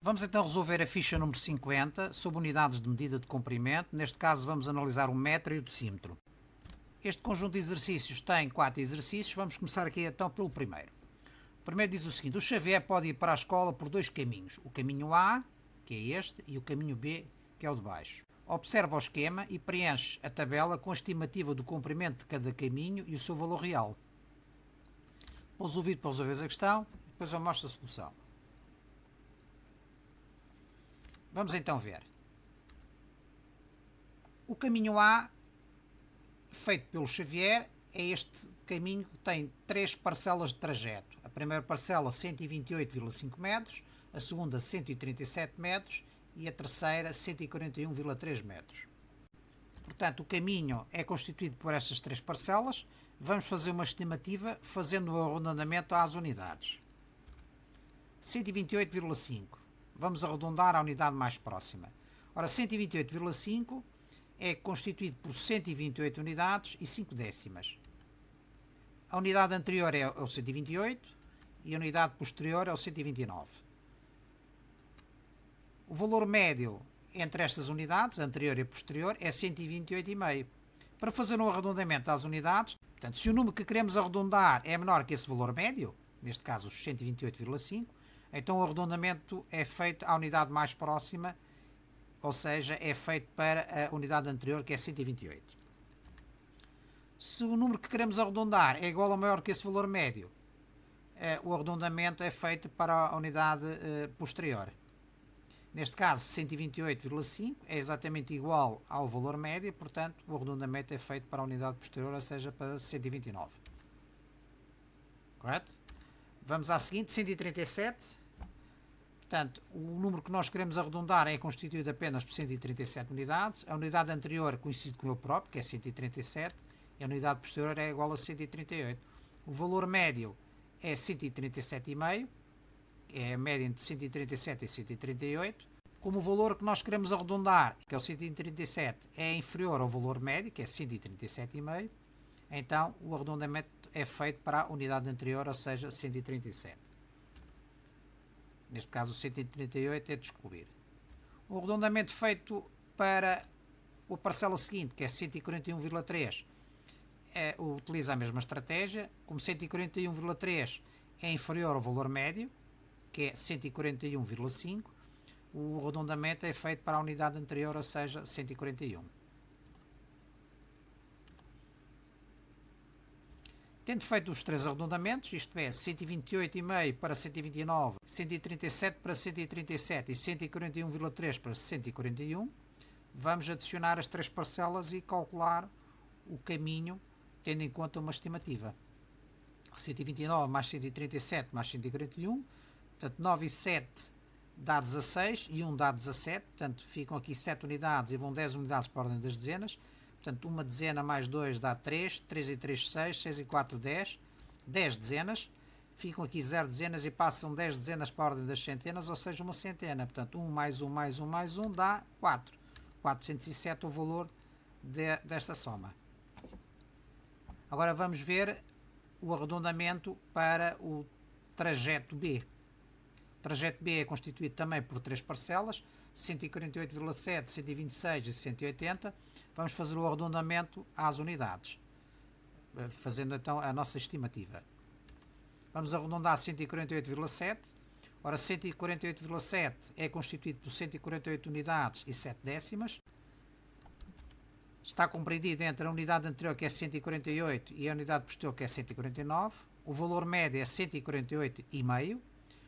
Vamos então resolver a ficha número 50 sobre unidades de medida de comprimento. Neste caso vamos analisar o metro e o decímetro. Este conjunto de exercícios tem 4 exercícios. Vamos começar aqui então pelo primeiro. O primeiro diz o seguinte: o Xavier pode ir para a escola por dois caminhos. O caminho A, que é este, e o caminho B, que é o de baixo. Observa o esquema e preenche a tabela com a estimativa do comprimento de cada caminho e o seu valor real. Pôs o vídeo para resolver a questão, depois eu mostro a solução. Vamos então ver. O caminho A, feito pelo Xavier, é este caminho que tem 3 parcelas de trajeto. A primeira parcela 128,5 metros, a segunda 137 metros e a terceira 141,3 metros. Portanto, o caminho é constituído por estas 3 parcelas. Vamos fazer uma estimativa fazendo o arredondamento às unidades. 128,5. Vamos arredondar à unidade mais próxima. Ora, 128,5 é constituído por 128 unidades e 5 décimas. A unidade anterior é o 128 e a unidade posterior é o 129. O valor médio entre estas unidades, anterior e posterior, é 128,5. Para fazer um arredondamento às unidades, portanto, se o número que queremos arredondar é menor que esse valor médio, neste caso os 128,5, então o arredondamento é feito à unidade mais próxima, ou seja, é feito para a unidade anterior, que é 128. Se o número que queremos arredondar é igual ou maior que esse valor médio, o arredondamento é feito para a unidade posterior. Neste caso, 128,5 é exatamente igual ao valor médio, portanto, o arredondamento é feito para a unidade posterior, ou seja, para 129. Correto? Vamos à seguinte, 137. Portanto, o número que nós queremos arredondar é constituído apenas por 137 unidades. A unidade anterior coincide com ele próprio, que é 137, e a unidade posterior é igual a 138. O valor médio é 137,5, é a média entre 137 e 138. Como o valor que nós queremos arredondar, que é o 137, é inferior ao valor médio, que é 137,5, então o arredondamento é feito para a unidade anterior, ou seja, 137. Neste caso, o 138 é de excluir. O arredondamento feito para a parcela seguinte, que é 141,3, utiliza a mesma estratégia. Como 141,3 é inferior ao valor médio, que é 141,5, o arredondamento é feito para a unidade anterior, ou seja, 141. Tendo feito os 3 arredondamentos, isto é, 128,5 para 129, 137 para 137 e 141,3 para 141, vamos adicionar as 3 parcelas e calcular o caminho, tendo em conta uma estimativa. 129 mais 137 mais 141, portanto 9 e 7 dá 16 e 1 dá 17, portanto ficam aqui 7 unidades e vão 10 unidades para a ordem das dezenas. Portanto, uma dezena mais 2 dá 3, 3 e 3, 6, 6 e 4, 10, 10 dezenas, ficam aqui 0 dezenas e passam 10 dezenas para a ordem das centenas, ou seja, uma centena. Portanto, 1 mais 1 mais 1 mais 1 dá 4. 407 é o valor desta soma. Agora vamos ver o arredondamento para o trajeto B. O trajeto B é constituído também por 3 parcelas, 148,7, 126 e 180. Vamos fazer o arredondamento às unidades, fazendo então a nossa estimativa. Vamos arredondar 148,7. Ora, 148,7 é constituído por 148 unidades e 7 décimas. Está compreendido entre a unidade anterior, que é 148, e a unidade posterior, que é 149. O valor médio é 148,5.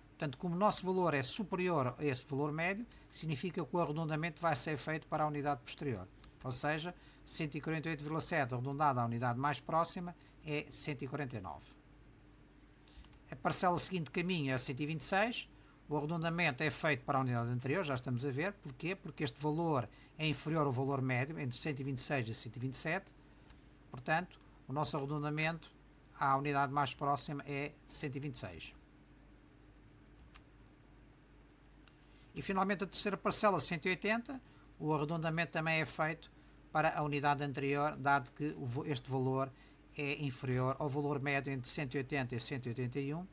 Portanto, como o nosso valor é superior a esse valor médio, significa que o arredondamento vai ser feito para a unidade posterior. Ou seja, 148,7 arredondado à unidade mais próxima é 149. A parcela seguinte de caminho é 126. O arredondamento é feito para a unidade anterior, já estamos a ver. Porquê? Porque este valor é inferior ao valor médio, entre 126 e 127. Portanto, o nosso arredondamento à unidade mais próxima é 126. E finalmente a terceira parcela, 180, o arredondamento também é feito para a unidade anterior, dado que este valor é inferior ao valor médio entre 180 e 181,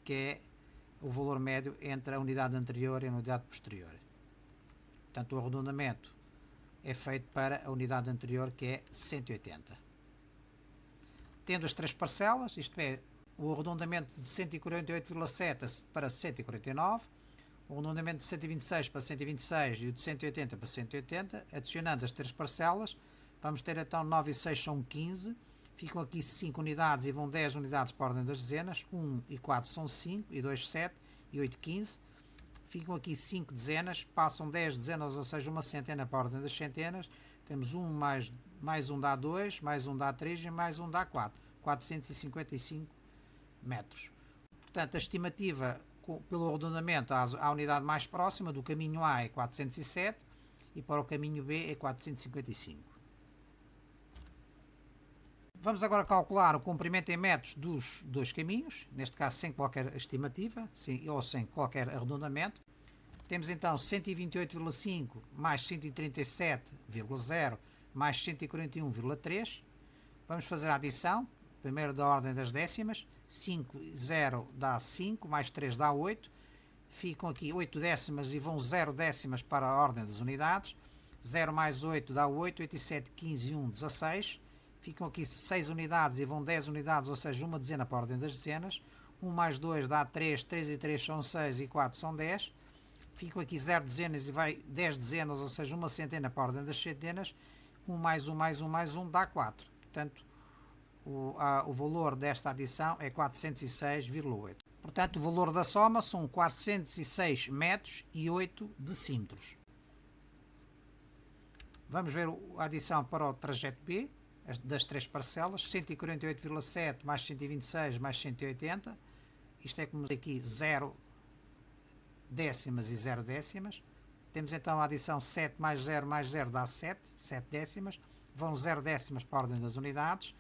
que é o valor médio entre a unidade anterior e a unidade posterior. Portanto, o arredondamento é feito para a unidade anterior, que é 180. Tendo as três parcelas, isto é, o arredondamento de 148,7 para 149, o arredondamento de 126 para 126 e o de 180 para 180, adicionando as três parcelas, vamos ter então 9 e 6 são 15, ficam aqui 5 unidades e vão 10 unidades para a ordem das dezenas, 1 e 4 são 5, e 2 7, e 8 15, ficam aqui 5 dezenas, passam 10 dezenas, ou seja, uma centena para a ordem das centenas, temos 1 mais 1 dá 2, mais 1 dá 3 e mais 1 dá 4, 455 metros. Portanto, a estimativa pelo arredondamento à unidade mais próxima do caminho A é 407 e para o caminho B é 455. Vamos agora calcular o comprimento em metros dos dois caminhos, neste caso sem qualquer estimativa ou sem qualquer arredondamento. Temos então 128,5 mais 137,0 mais 141,3. Vamos fazer a adição, primeiro da ordem das décimas. 5, 0 dá 5, mais 3 dá 8. Ficam aqui 8 décimas e vão 0 décimas para a ordem das unidades. 0 mais 8 dá 8, 8 e 7, 15 e 1, 16. Ficam aqui 6 unidades e vão 10 unidades, ou seja, uma dezena para a ordem das dezenas. 1 mais 2 dá 3, 3 e 3 são 6 e 4 são 10. Ficam aqui 0 dezenas e vai 10 dezenas, ou seja, uma centena para a ordem das centenas. 1 mais 1 mais 1 mais 1 dá 4. Portanto, o valor desta adição é 406,8. Portanto, o valor da soma são 406 metros e 8 decímetros. Vamos ver a adição para o trajeto B, das três parcelas, 148,7 mais 126 mais 180. Isto é como aqui 0 décimas e 0 décimas. Temos então a adição 7 mais 0 dá 7, 7 décimas. Vão 0 décimas para a ordem das unidades.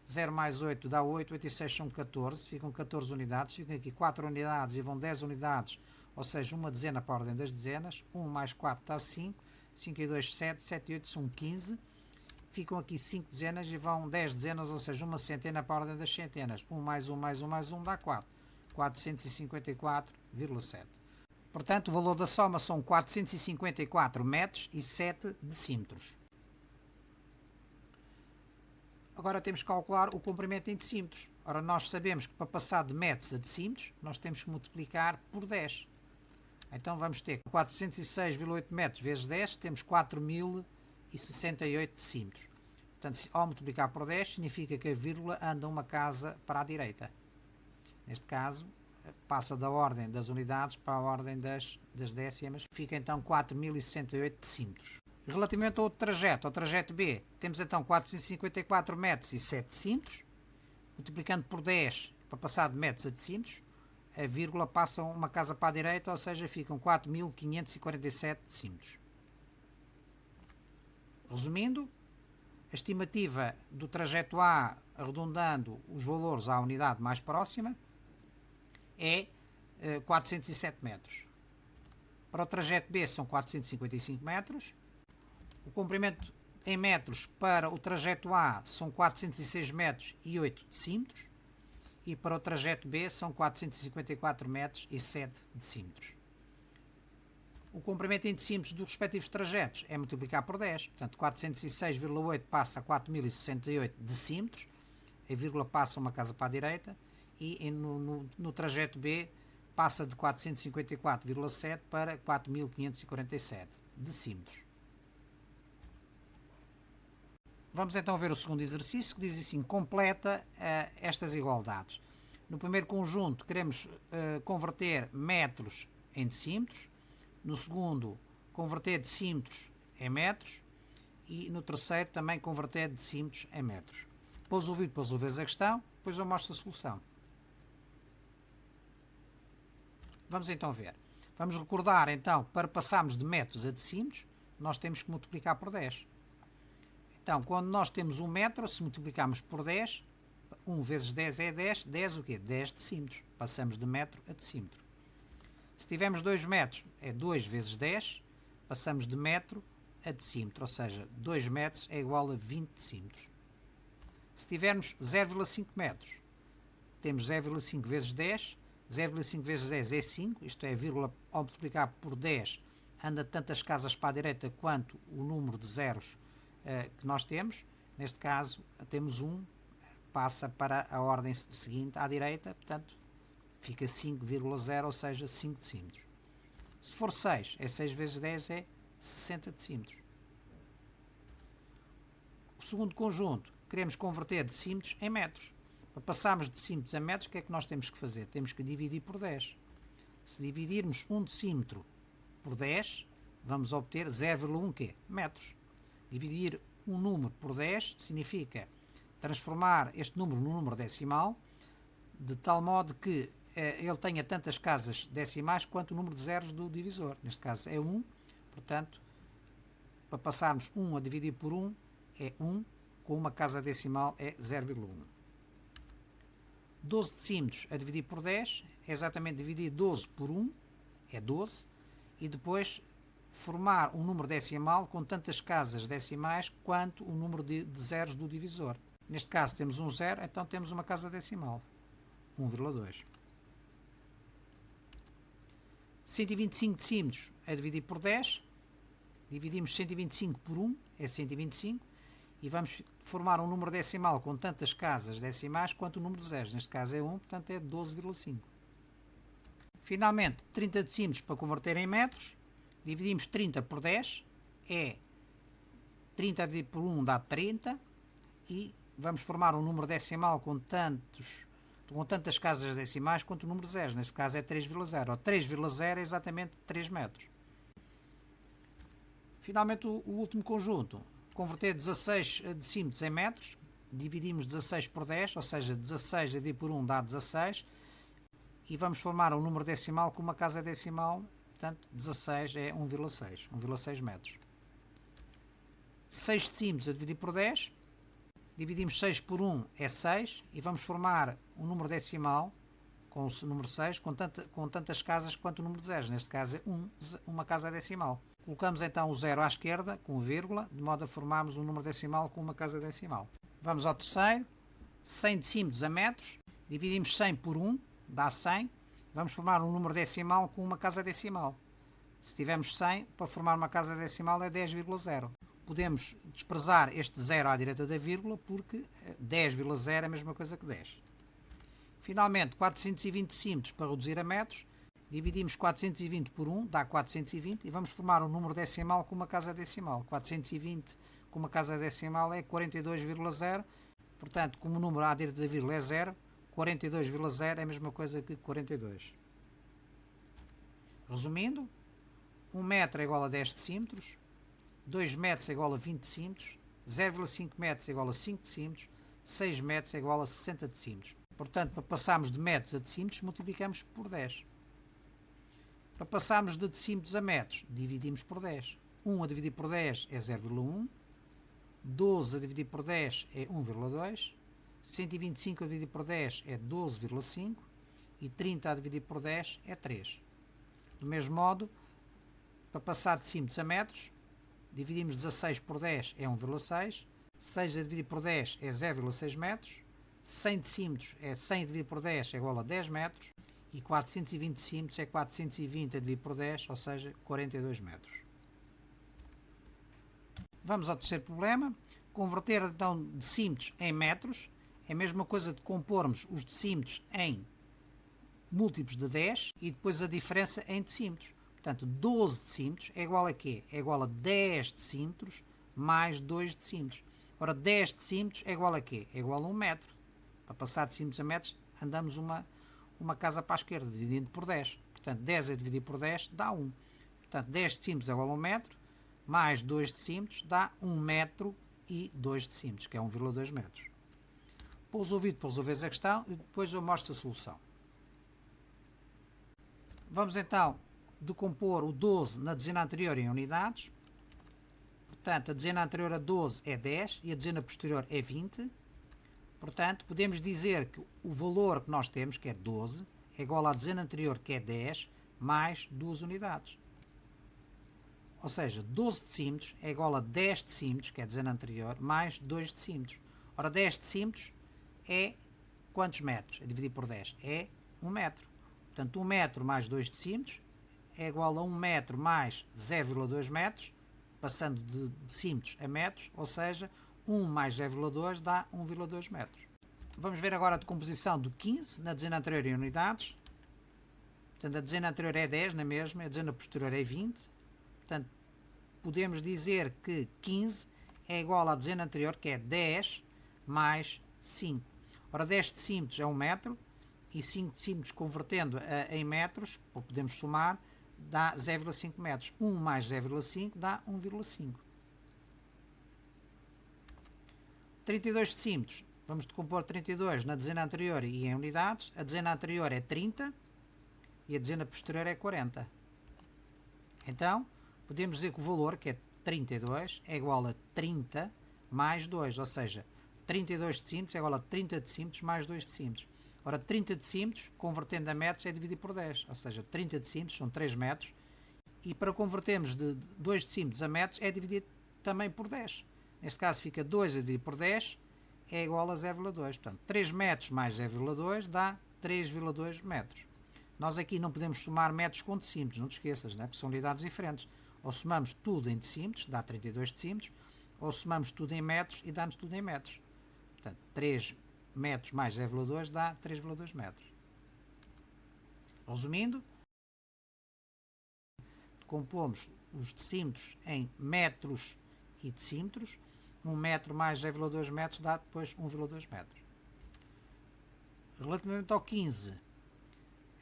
0 mais 8 dá 8, 8 e 6 são 14, ficam 14 unidades, ficam aqui 4 unidades e vão 10 unidades, ou seja, uma dezena para a ordem das dezenas. 1 mais 4 dá 5, 5 e 2 7, 7 e 8 são 15, ficam aqui 5 dezenas e vão 10 dezenas, ou seja, uma centena para a ordem das centenas. 1 mais 1 mais 1 mais 1 dá 4, 454,7. Portanto, o valor da soma são 454 metros e 7 decímetros. Agora temos que calcular o comprimento em decímetros. Ora, nós sabemos que para passar de metros a decímetros, nós temos que multiplicar por 10. Então vamos ter 406,8 metros vezes 10, temos 4.068 decímetros. Portanto, ao multiplicar por 10, significa que a vírgula anda uma casa para a direita. Neste caso, passa da ordem das unidades para a ordem das décimas. Fica então 4.068 decímetros. Relativamente ao trajeto B, temos então 454 metros e 7 decímetros. Multiplicando por 10 para passar de metros a decímetros, a vírgula passa uma casa para a direita, ou seja, ficam 4.547 decímetros. Resumindo, a estimativa do trajeto A, arredondando os valores à unidade mais próxima, é 407 metros. Para o trajeto B são 455 metros. O comprimento em metros para o trajeto A são 406 metros e 8 decímetros. E para o trajeto B são 454 metros e 7 decímetros. O comprimento em decímetros dos respectivos trajetos é multiplicar por 10. Portanto, 406,8 passa a 4.068 decímetros. A vírgula passa uma casa para a direita. E no trajeto B passa de 454,7 para 4.547 decímetros. Vamos então ver o segundo exercício, que diz assim: completa estas igualdades. No primeiro conjunto queremos converter metros em decímetros. No segundo, converter decímetros em metros. E no terceiro, também converter decímetros em metros. Depois o vídeo, depois resolves a questão, depois eu mostro a solução. Vamos então ver. Vamos recordar então, para passarmos de metros a decímetros, nós temos que multiplicar por 10. Então, quando nós temos 1 metro, se multiplicarmos por 10, 1 vezes 10 é 10, 10 o quê? 10 decímetros. Passamos de metro a decímetro. Se tivermos 2 metros, é 2 vezes 10, passamos de metro a decímetro, ou seja, 2 metros é igual a 20 decímetros. Se tivermos 0,5 metros, temos 0,5 vezes 10, 0,5 vezes 10 é 5, isto é, vírgula ao multiplicar por 10 anda tantas casas para a direita quanto o número de zeros que nós temos. Neste caso, temos 1, passa para a ordem seguinte à direita, portanto, fica 5,0, ou seja, 5 decímetros. Se for 6, é 6 vezes 10 é 60 decímetros. O segundo conjunto, queremos converter decímetros em metros. Para passarmos de decímetros a metros, o que é que nós temos que fazer? Temos que dividir por 10. Se dividirmos 1 decímetro por 10, vamos obter 0,1 quê? Metros. Dividir um número por 10 significa transformar este número num número decimal, de tal modo que ele tenha tantas casas decimais quanto o número de zeros do divisor. Neste caso é 1, portanto, para passarmos 1 a dividir por 1 é 1, com uma casa decimal é 0,1. 12 decímetros a dividir por 10 é exatamente dividir 12 por 1, é 12, e depois formar um número decimal com tantas casas decimais quanto o número de zeros do divisor. Neste caso temos um 0, então temos uma casa decimal, 1,2. 125 decímetros a dividir por 10, dividimos 125 por 1, é 125, e vamos formar um número decimal com tantas casas decimais quanto o número de zeros. Neste caso é 1, portanto é 12,5. Finalmente, 30 decímetros para converter em metros, dividimos 30 por 10, é 30 dividido por 1 dá 30, e vamos formar um número decimal com tantas casas decimais quanto o número de zeros. Neste caso é 3,0. 3,0 é exatamente 3 metros. Finalmente, o último conjunto, converter 16 decímetros em metros, dividimos 16 por 10, ou seja, 16 dividido por 1 dá 16, e vamos formar um número decimal com uma casa decimal, portanto 16 é 1,6 metros. 6 decímetros a dividir por 10, dividimos 6 por 1 é 6, e vamos formar um número decimal com o número 6 com tantas casas quanto o número de zeros. Neste caso é uma casa decimal. Colocamos então o 0 à esquerda com vírgula, de modo a formarmos um número decimal com uma casa decimal. Vamos ao terceiro, 100 decímetros a metros, dividimos 100 por 1, dá 100, vamos formar um número decimal com uma casa decimal. Se tivermos 100, para formar uma casa decimal é 10,0. Podemos desprezar este 0 à direita da vírgula, porque 10,0 é a mesma coisa que 10. Finalmente, 420 decímetros para reduzir a metros, dividimos 420 por 1, dá 420, e vamos formar um número decimal com uma casa decimal. 420 com uma casa decimal é 42,0, portanto, como o número à direita da vírgula é 0, 42,0 é a mesma coisa que 42. Resumindo, 1 metro é igual a 10 decímetros, 2 metros é igual a 20 decímetros, 0,5 metros é igual a 5 decímetros, 6 metros é igual a 60 decímetros. Portanto, para passarmos de metros a decímetros, multiplicamos por 10. Para passarmos de decímetros a metros, dividimos por 10. 1 a dividir por 10 é 0,1, 12 a dividir por 10 é 1,2, 125 a dividir por 10 é 12,5 e 30 a dividir por 10 é 3. Do mesmo modo, para passar de decímetros a metros, dividimos 16 por 10 é 1,6, 6 a dividir por 10 é 0,6 metros, 100 decímetros é 100 a dividir por 10 é igual a 10 metros, e 420 decímetros é 420 a dividir por 10, ou seja, 42 metros. Vamos ao terceiro problema. Converter então decímetros em metros é a mesma coisa de compormos os decímetros em múltiplos de 10 e depois a diferença em decímetros. Portanto, 12 decímetros é igual a quê? É igual a 10 decímetros mais 2 decímetros. Ora, 10 decímetros é igual a quê? É igual a 1 metro. Para passar de decímetros a metros, andamos uma casa para a esquerda, dividindo por 10. Portanto, 10 a dividir por 10 dá 1. Portanto, 10 decímetros é igual a 1 metro, mais 2 decímetros dá 1 metro e 2 decímetros, que é 1,2 metros. Pouso o vídeo para resolver a questão e depois eu mostro a solução. Vamos então decompor o 12 na dezena anterior em unidades. Portanto, a dezena anterior a 12 é 10 e a dezena posterior é 20. Portanto, podemos dizer que o valor que nós temos, que é 12, é igual à dezena anterior, que é 10, mais 2 unidades. Ou seja, 12 decímetros é igual a 10 decímetros, que é a dezena anterior, mais 2 decímetros. Ora, 10 decímetros é quantos metros? A dividir por 10 é 1 metro. Portanto, 1 metro mais 2 decímetros é igual a 1 metro mais 0,2 metros, passando de decímetros a metros, ou seja, 1 mais 0,2 dá 1,2 metros. Vamos ver agora a decomposição do 15 na dezena anterior em unidades. Portanto, a dezena anterior é 10 na mesma, a dezena posterior é 20. Portanto, podemos dizer que 15 é igual à dezena anterior, que é 10 mais 5. Ora, 10 decímetros é 1 metro e 5 decímetros convertendo em metros, ou podemos somar, dá 0,5 metros. 1 mais 0,5 dá 1,5. 32 decímetros. Vamos decompor 32 na dezena anterior e em unidades. A dezena anterior é 30 e a dezena posterior é 40. Então, podemos dizer que o valor, que é 32, é igual a 30 mais 2, ou seja, 32 decímetros é igual a 30 decímetros mais 2 decímetros. Ora, 30 decímetros, convertendo a metros, é dividido por 10, ou seja, 30 decímetros são 3 metros, e para convertermos de 2 decímetros a metros, é dividido também por 10. Neste caso fica 2 a dividir por 10, é igual a 0,2. Portanto, 3 metros mais 0,2 dá 3,2 metros. Nós aqui não podemos somar metros com decímetros, não te esqueças, né? Porque são unidades diferentes. Ou somamos tudo em decímetros, dá 32 decímetros, ou somamos tudo em metros e dá-nos tudo em metros. Portanto, 3 metros mais 0,2 dá 3,2 metros. Resumindo, compomos os decímetros em metros e decímetros. 1 metro mais 0,2 metros dá depois 1,2 metros. Relativamente ao 15,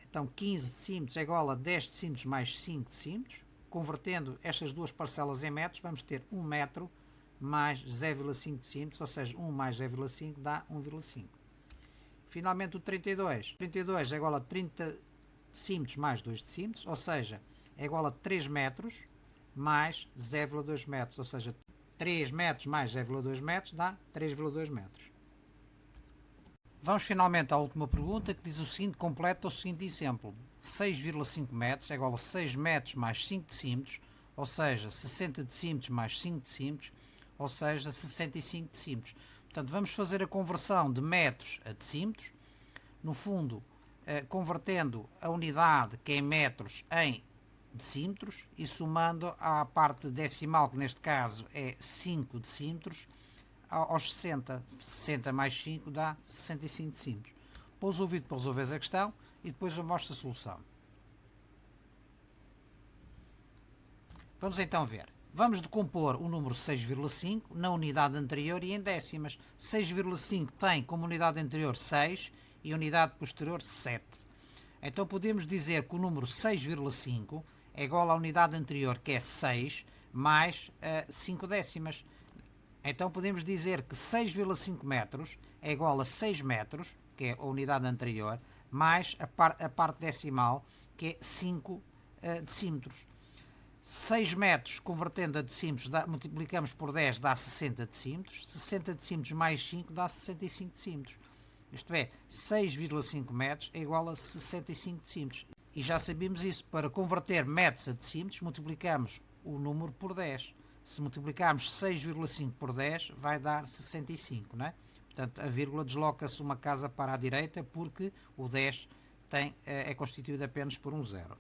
então 15 decímetros é igual a 10 decímetros mais 5 decímetros. Convertendo estas duas parcelas em metros, vamos ter 1 metro mais 0,5 decímetros, ou seja, 1 mais 0,5 dá 1,5. Finalmente o 32. 32 é igual a 30 decímetros mais 2 decímetros, ou seja, é igual a 3 metros mais 0,2 metros, ou seja, 3 metros mais 0,2 metros dá 3,2 metros. Vamos finalmente à última pergunta, que diz o seguinte: completa o seguinte exemplo. 6,5 metros é igual a 6 metros mais 5 decímetros, ou seja, 60 decímetros mais 5 decímetros, ou seja, 65 decímetros. Portanto, vamos fazer a conversão de metros a decímetros, no fundo, convertendo a unidade, que é em metros, em decímetros, e somando à parte decimal, que neste caso é 5 decímetros, aos 60. 60 mais 5 dá 65 decímetros. Pousa o vídeo para resolveres a questão e depois eu mostro a solução. Vamos então ver. Vamos decompor o número 6,5 na unidade anterior e em décimas. 6,5 tem como unidade anterior 6 e unidade posterior 7. Então podemos dizer que o número 6,5 é igual à unidade anterior, que é 6, mais 5 décimas. Então podemos dizer que 6,5 metros é igual a 6 metros, que é a unidade anterior, mais a parte decimal, que é 5 decímetros. 6 metros, convertendo a decímetros, multiplicamos por 10, dá 60 decímetros. 60 decímetros mais 5 dá 65 decímetros. Isto é, 6,5 metros é igual a 65 decímetros. E já sabemos isso, para converter metros a decímetros, multiplicamos o número por 10. Se multiplicarmos 6,5 por 10, vai dar 65, não é? Portanto, a vírgula desloca-se uma casa para a direita, porque o 10 é constituído apenas por um zero.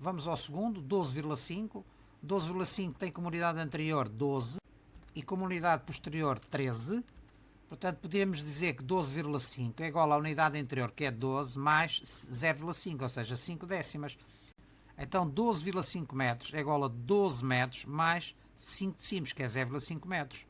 Vamos ao segundo, 12,5. 12,5 tem como unidade anterior 12 e como unidade posterior 13. Portanto, podemos dizer que 12,5 é igual à unidade anterior, que é 12, mais 0,5, ou seja, 5 décimas. Então, 12,5 metros é igual a 12 metros mais 5 decímetros, que é 0,5 metros.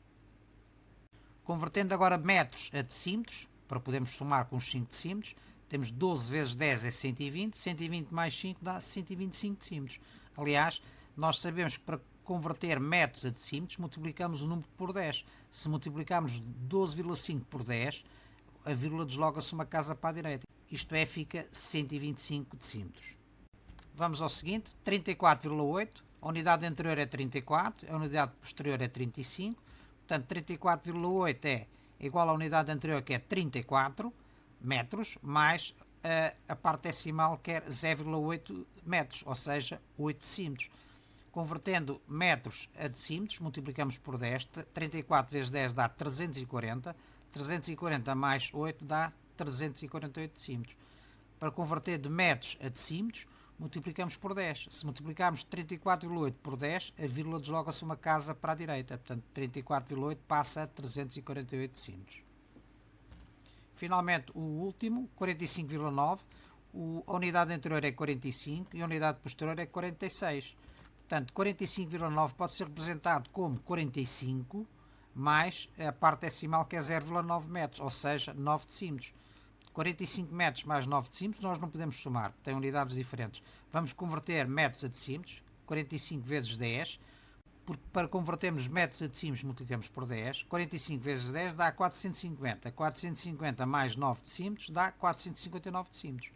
Convertendo agora metros a decímetros, para podermos somar com os 5 decímetros, temos 12 vezes 10 é 120, 120 mais 5 dá 125 decímetros. Aliás, nós sabemos que para converter metros a decímetros, multiplicamos o número por 10. Se multiplicarmos 12,5 por 10, a vírgula desloca-se uma casa para a direita. Isto é, fica 125 decímetros. Vamos ao seguinte, 34,8. A unidade anterior é 34, a unidade posterior é 35. Portanto, 34,8 é igual à unidade anterior, que é 34 metros, mais a parte decimal, que é 0,8 metros, ou seja, 8 decímetros. Convertendo metros a decímetros, multiplicamos por 10. 34 vezes 10 dá 340. 340 mais 8 dá 348 decímetros. Para converter de metros a decímetros, multiplicamos por 10. Se multiplicarmos 34,8 por 10, a vírgula desloca-se uma casa para a direita. Portanto, 34,8 passa a 348 decímetros. Finalmente, o último, 45,9. A unidade anterior é 45 e a unidade posterior é 46. Portanto, 45,9 pode ser representado como 45 mais a parte decimal que é 0,9 metros, ou seja, 9 decímetros. 45 metros mais 9 decímetros nós não podemos somar, tem unidades diferentes. Vamos converter metros a decímetros, 45 vezes 10, porque para convertermos metros a decímetros multiplicamos por 10, 45 vezes 10 dá 450, 450 mais 9 decímetros dá 459 decímetros.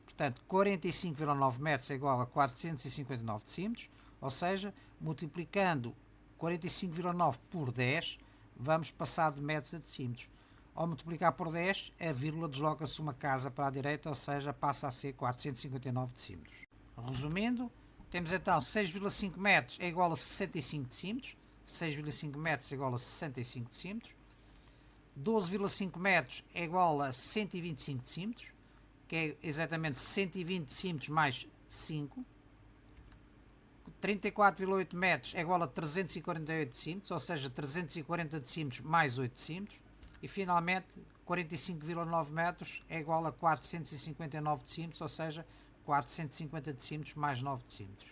Portanto, 45,9 metros é igual a 459 decímetros, ou seja, multiplicando 45,9 por 10, vamos passar de metros a decímetros. Ao multiplicar por 10, a vírgula desloca-se uma casa para a direita, ou seja, passa a ser 459 decímetros. Resumindo, temos então 6,5 metros é igual a 65 decímetros, 6,5 metros é igual a 65 decímetros, 12,5 metros é igual a 125 decímetros, que é exatamente 120 decímetros mais 5, 34,8 metros é igual a 348 decímetros, ou seja, 340 decímetros mais 8 decímetros. E finalmente, 45,9 metros é igual a 459 decímetros, ou seja, 450 decímetros mais 9 decímetros.